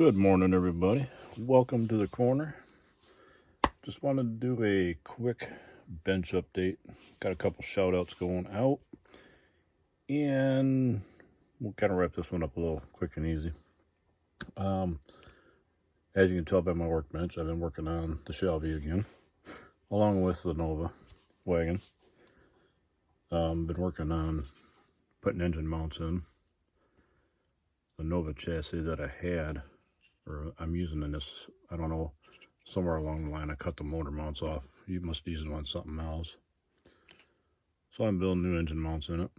Good morning, everybody. Welcome to the corner. Just wanted to do a quick bench update. Got a couple shout outs going out, and we'll kind of wrap this one up a little quick and easy. As you can tell by my workbench, I've been working on the Shelby again, along with the Nova wagon. Been working on putting engine mounts in. The Nova chassis that I had, or I'm using in this, I don't know, somewhere along the line I cut the motor mounts off. You must use them on something else. So I'm building new engine mounts in it.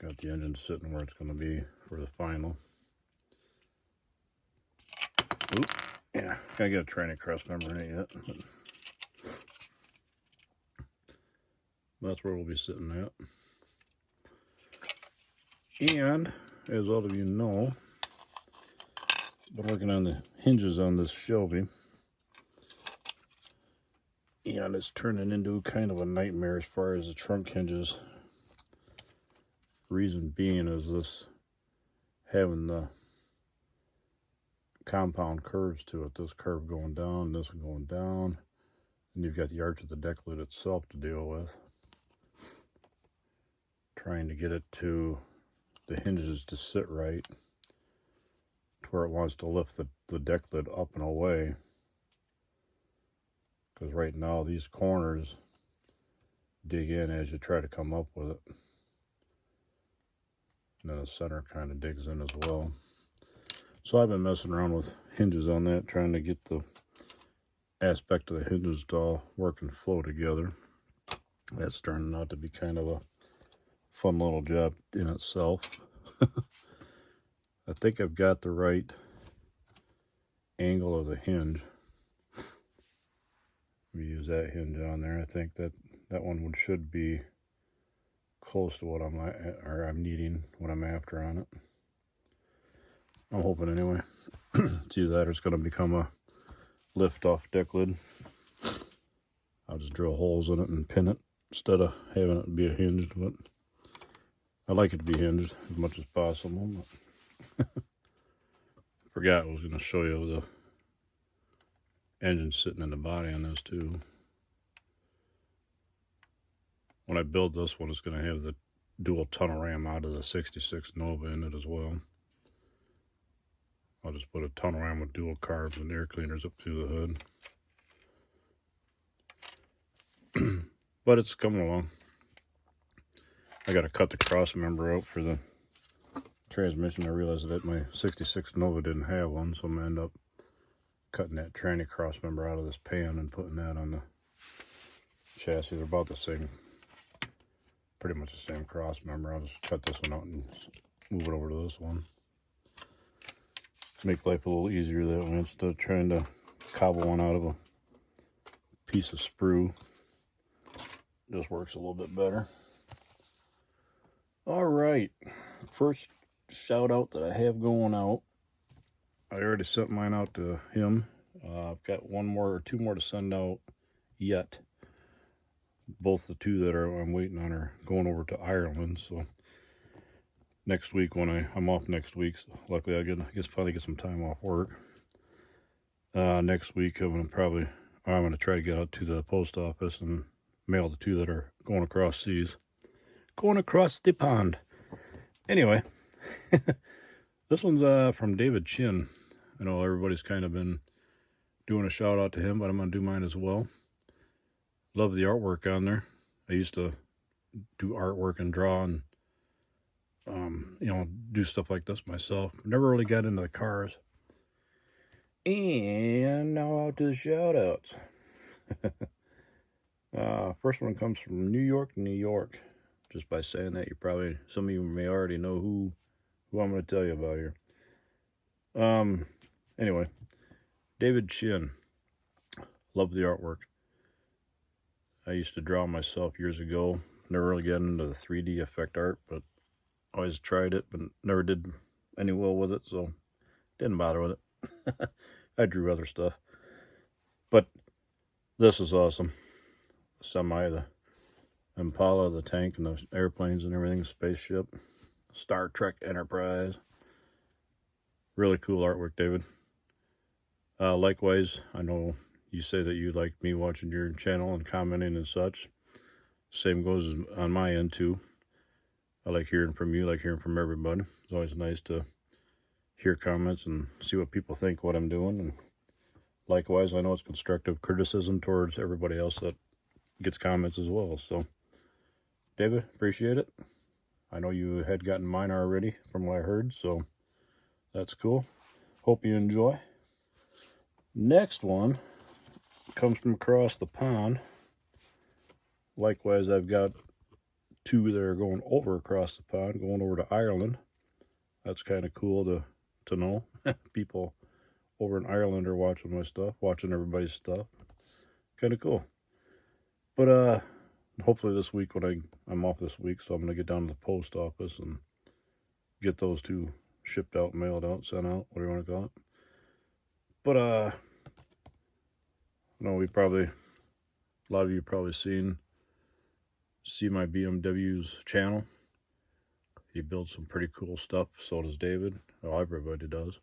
Got the engine sitting where it's going to be for the final. Oop, yeah, gotta get a tranny cross member in it yet. But that's where we'll be sitting at. And as all of you know, I've been working on the hinges on this Shelby. And it's turning into kind of a nightmare as far as the trunk hinges. Reason being is this having the compound curves to it. This curve going down, this one going down. And you've got the arch of the deck lid itself to deal with. Trying to get it to the hinges to sit right to where it wants to lift the deck lid up and away. Because right now these corners dig in as you try to come up with it. And then the center kind of digs in as well. So I've been messing around with hinges on that, trying to get the aspect of the hinges to all work and flow together. That's turning out to be kind of a fun little job in itself. I think I've got the right angle of the hinge. We use that hinge on there. I think that one should be close to what I'm needing, what I'm after on it. I'm hoping anyway. It's either that or it's going to become a lift-off deck lid. I'll just drill holes in it and pin it instead of having it be a hinged. But I like it to be hinged as much as possible. But forgot I was going to show you the engine sitting in the body on this too. When I build this one, it's going to have the dual tunnel ram out of the 66 Nova in it as well. I'll just put a tunnel ram with dual carbs and air cleaners up through the hood. But it's coming along. I got to cut the cross member out for the transmission. I realized that my 66 Nova didn't have one, so I'm going to end up cutting that tranny cross member out of this pan and putting that on the chassis. They're about the same, pretty much the same cross member. I'll just cut this one out and move it over to this one. Make life a little easier that way instead of trying to cobble one out of a piece of sprue. Just works a little bit better. All right, first shout out that I have going out. I already sent mine out to him. I've got one more or two more to send out yet. Both the two that I'm waiting on are going over to Ireland. So next week when I'm off next week, so luckily I finally get some time off work. Next week I'm going to try to get out to the post office and mail the two that are going across seas. Going across the pond. Anyway, this one's from David Chin. I know everybody's kind of been doing a shout out to him, but I'm going to do mine as well. Love the artwork on there. I used to do artwork and draw and, do stuff like this myself. Never really got into the cars. And now out to the shout outs. First one comes from New York, New York. Just by saying that, some of you may already know who I'm going to tell you about here. Anyway, David Chin. Love the artwork. I used to draw myself years ago. Never really got into the 3D effect art, but always tried it, but never did any well with it, so didn't bother with it. I drew other stuff. But this is awesome. The Impala, the tank, and the airplanes and everything, spaceship. Star Trek Enterprise. Really cool artwork, David. Likewise, I know you say that you like me watching your channel and commenting and such. Same goes on my end too. I like hearing from you, like hearing from everybody. It's always nice to hear comments and see what people think what I'm doing. And likewise, I know it's constructive criticism towards everybody else that gets comments as well. So, David, appreciate it. I know you had gotten mine already from what I heard, so that's cool. Hope you enjoy. Next one comes from across the pond. Likewise, I've got two that are going over across the pond, going over to Ireland. That's kind of cool to know. People over in Ireland are watching my stuff, watching everybody's stuff. Kind of cool. But hopefully this week, when I'm off this week, so I'm going to get down to the post office and get those two shipped out, mailed out, sent out, whatever you want to call it. But no, a lot of you probably see my BMW's channel. He builds some pretty cool stuff. So does David. Well, everybody does.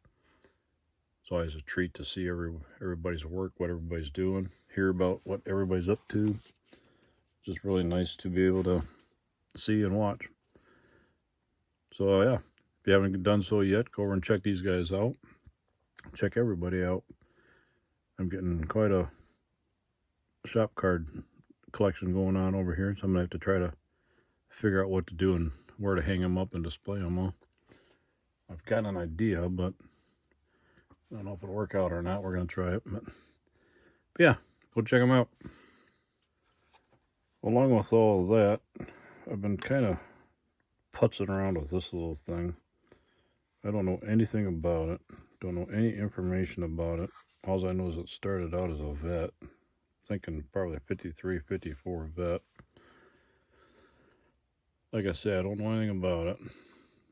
It's always a treat to see everybody's work, what everybody's doing, hear about what everybody's up to. Just really nice to be able to see and watch. So yeah, if you haven't done so yet, go over and check these guys out. Check everybody out. I'm getting quite a shop card collection going on over here, so I'm gonna have to try to figure out what to do and where to hang them up and display them all. I've got an idea, but I don't know if it'll work out or not. We're gonna try it, but yeah, go check them out. Along with all of that, I've been kind of putzing around with this little thing. I don't know anything about it. Don't know any information about it. All I know is it started out as a vet. Thinking probably 53, 54 vet. Like I said, I don't know anything about it.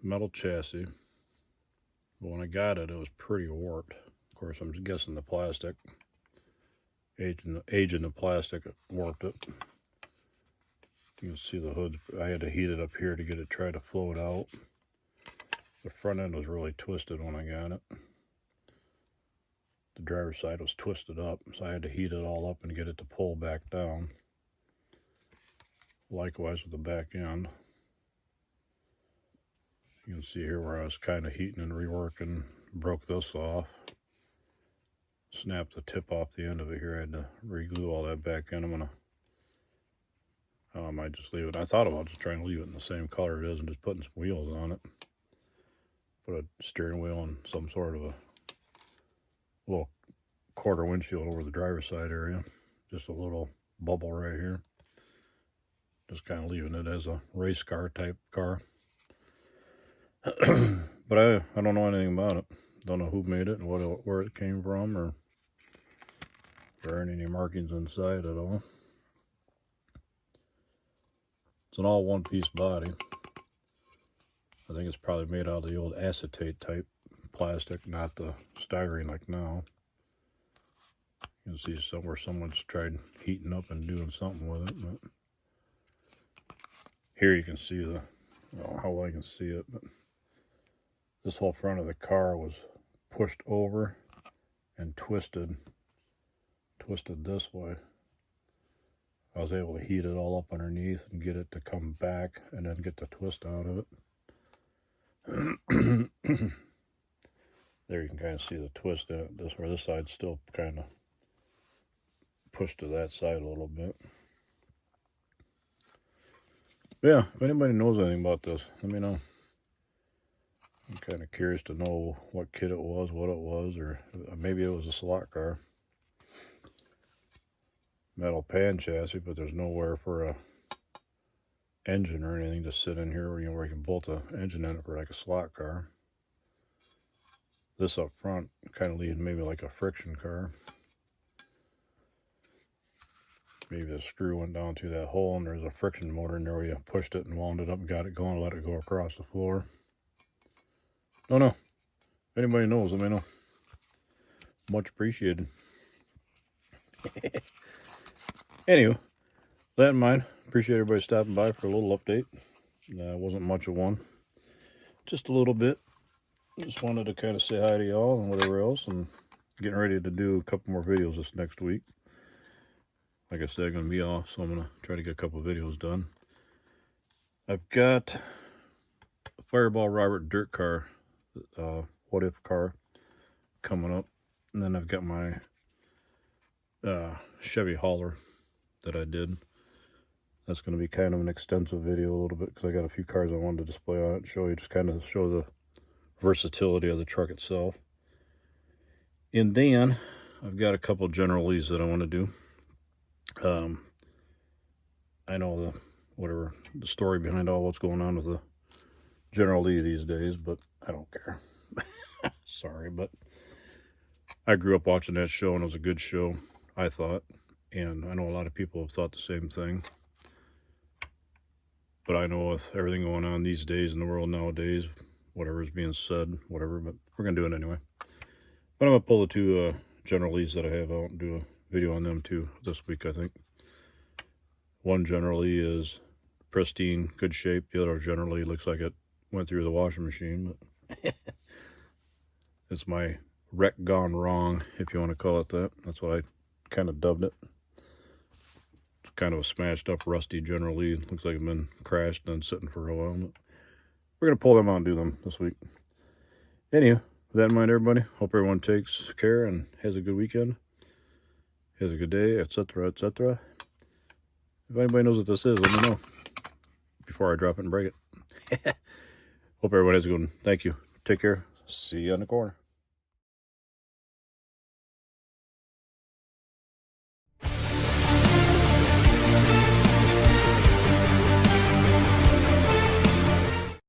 Metal chassis. But when I got it, it was pretty warped. Of course, I'm guessing the plastic. Age in the plastic warped it. You can see the hood. I had to heat it up here to get it try to float out. The front end was really twisted when I got it. The driver's side was twisted up, so I had to heat it all up and get it to pull back down. Likewise with the back end. You can see here where I was kind of heating and reworking, broke this off. Snapped the tip off the end of it here. I had to re-glue all that back in. I might just leave it. I thought about just trying to leave it in the same color it is and just putting some wheels on it. Put a steering wheel and some sort of a little quarter windshield over the driver's side area. Just a little bubble right here. Just kind of leaving it as a race car type car. But I don't know anything about it. Don't know who made it and where it came from, or if there aren't any markings inside at all. It's an all one-piece body. I think it's probably made out of the old acetate type plastic, not the styrene like now. You can see somewhere someone's tried heating up and doing something with it. But here you can see I don't know how well I can see it, but this whole front of the car was pushed over and twisted this way. I was able to heat it all up underneath and get it to come back and then get the twist out of it. There you can kind of see the twist in it. This side's still kind of pushed to that side a little bit. But yeah, if anybody knows anything about this, let me know. I'm kind of curious to know what kit it was, what it was, or maybe it was a slot car. Metal pan chassis, but there's nowhere for a engine or anything to sit in here where you can bolt an engine in it for like a slot car. This up front kind of leaves maybe like a friction car. Maybe the screw went down through that hole and there's a friction motor in there where you pushed it and wound it up and got it going, let it go across the floor. Don't know. If anybody knows, let me know. Much appreciated. Anywho, that in mind, appreciate everybody stopping by for a little update. Wasn't much of one. just a little bit. Just wanted to kind of say hi to y'all and whatever else, and getting ready to do a couple more videos this next week. Like I said, I'm going to be off, so I'm going to try to get a couple of videos done. I've got a Fireball Robert dirt car, what if car, coming up. And then I've got my Chevy hauler that I did. That's going to be kind of an extensive video a little bit, because I got a few cars I wanted to display on it and show you, just kind of show the versatility of the truck itself. And then I've got a couple General Lees that I want to do. I know the story behind all what's going on with the General Lee these days, but I don't care. Sorry, but I grew up watching that show, and it was a good show, I thought. And I know a lot of people have thought the same thing. But I know with everything going on these days in the world nowadays, whatever is being said, whatever, but we're going to do it anyway. But I'm going to pull the two General Lees that I have out and do a video on them too this week, I think. One General Lee is pristine, good shape. The other General Lee looks like it went through the washing machine. But it's my wreck gone wrong, if you want to call it that. That's what I kind of dubbed it. It's kind of a smashed up, rusty General Lee. Looks like it's been crashed and sitting for a while. But we're going to pull them out and do them this week. Anywho, with that in mind, everybody, hope everyone takes care and has a good weekend. Has a good day, etc., etc. If anybody knows what this is, let me know before I drop it and break it. Hope everybody has a good one. Thank you. Take care. See you on the corner.